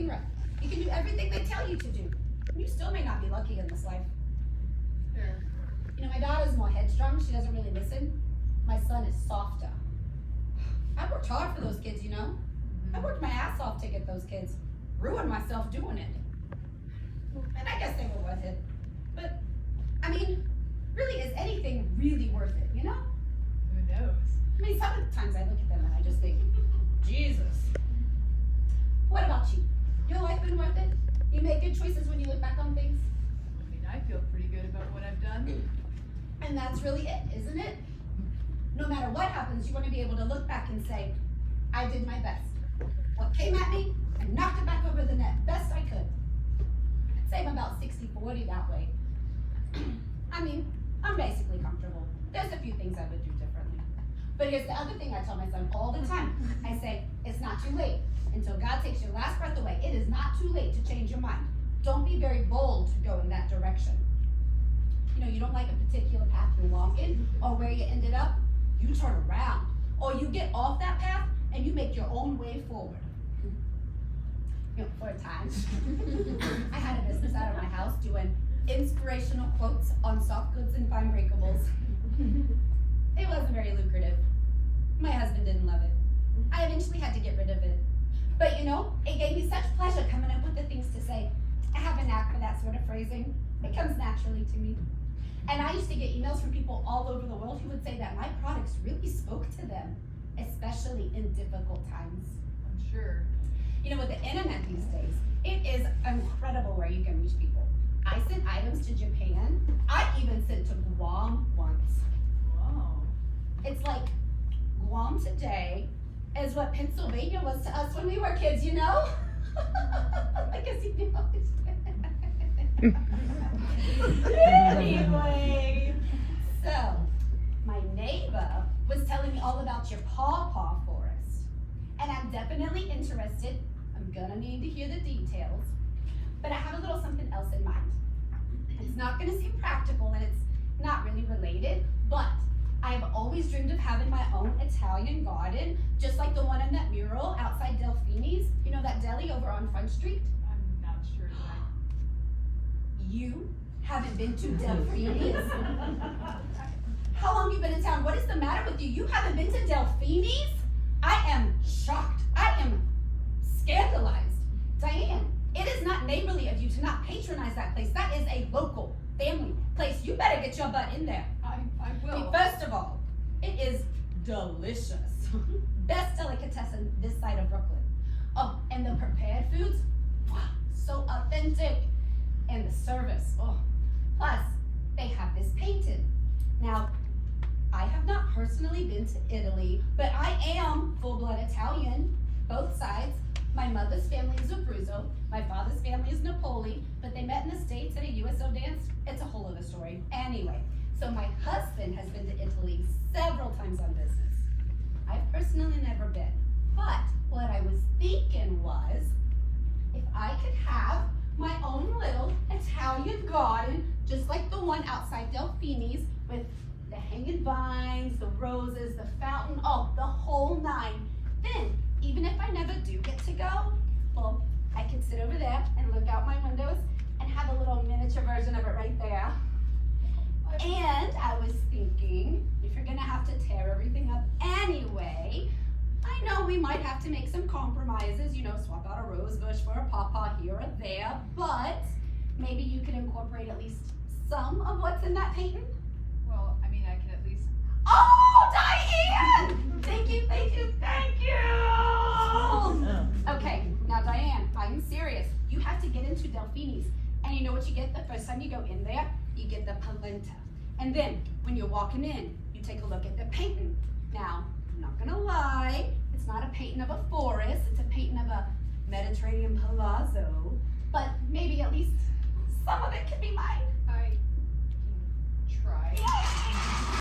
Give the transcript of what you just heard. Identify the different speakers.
Speaker 1: everything right. You can do everything they tell you to do. You still may not be lucky in this life.
Speaker 2: Fair.
Speaker 1: You know, my daughter's more headstrong. She doesn't really listen. My son is softer. I worked hard for those kids, you know. I worked my ass off to get those kids. Ruined myself doing it. And I guess they were worth it. But, I mean, really, is anything really worth it, you know?
Speaker 2: Who knows?
Speaker 1: I mean, sometimes I look at them and I just think, Jesus. What about you? Your life been worth it? You make good choices when you look back on things?
Speaker 2: I mean, I feel pretty good about what I've done.
Speaker 1: And that's really it, isn't it? No matter what happens, you want to be able to look back and say, I did my best. What came at me, I knocked it back over the net best I could. I'd say I'm about 60-40 that way. I mean, I'm basically comfortable. There's a few things I would do differently. But here's the other thing I tell my son all the time. I say, it's not too late. Until God takes your last breath away, it is not too late to change your mind. Don't be very bold to go in that direction. You know, you don't like a particular path you're walking or where you ended up, you turn around. Or you get off that path and you make your own way forward. You know, for a time, I had a business out of my house doing inspirational quotes on soft goods and fine breakables. It wasn't very lucrative. My husband didn't love it. I eventually had to get rid of it. But you know, it gave me such pleasure coming up with the things to say. I have a knack for that sort of phrasing. It comes naturally to me. And I used to get emails from people all over the world who would say that my products really spoke to them, especially in difficult times.
Speaker 2: I'm sure.
Speaker 1: You know, with the internet these days, it is incredible where you can reach people. I sent items to Japan. I even sent to Guam once.
Speaker 2: Wow.
Speaker 1: It's like Guam today is what Pennsylvania was to us when we were kids, you know? I guess you know. Anyway, so my neighbor was telling me all about your pawpaw forest. And I'm definitely interested. I'm gonna need to hear the details. But I have a little something else in mind. It's not gonna seem practical and it's not really related, but I have always dreamed of having my own Italian garden, just like the one in that mural outside Delfini's. You know that deli over on Front Street?
Speaker 2: I'm not sure that
Speaker 1: You haven't been to Delfini's? How long you been in town? What is the matter with you? You haven't been to Delfini's? I am shocked. I am scandalized. Diane, it is not neighborly of you to not patronize that place. That is a local family place. You better get your butt in there.
Speaker 2: I will.
Speaker 1: First of all, it is delicious. Best delicatessen this side of Brooklyn. Oh, and the prepared foods, wow, so authentic. And the service, oh. Plus, they have this painted. Now, I have not personally been to Italy, but I am full-blood Italian, both sides. My mother's family is Abruzzo, my father's family is Napoli, but they met in the States at a USO dance. It's a whole other story. Anyway, so my husband has been to Italy several times on business. I've personally never been, but what I was thinking was, if I could have my own little Italian garden, just like the one outside Delfini's, with the hanging vines, the roses, the fountain, oh, the whole nine, then even if I never do get to go, well, I can sit over there and look out my windows and have a little miniature version of it right there. And I was thinking, if you're gonna have to tear everything up anyway, I know we might have to make some compromises, you know, swap out a rose bush for a pawpaw here or there, but maybe you could incorporate at least some of what's in that painting.
Speaker 2: Well, I mean, I can at least.
Speaker 1: Oh, Diane! Thank you, thank you, thank you! Okay, now Diane, I'm serious. You have to get into Delfini's. And you know what you get the first time you go in there? You get the polenta. And then, when you're walking in, you take a look at the painting. Now, I'm not gonna lie, it's not a painting of a forest, it's a painting of a Mediterranean palazzo. But maybe at least some of it can be mine.
Speaker 2: I can try.
Speaker 1: Yay!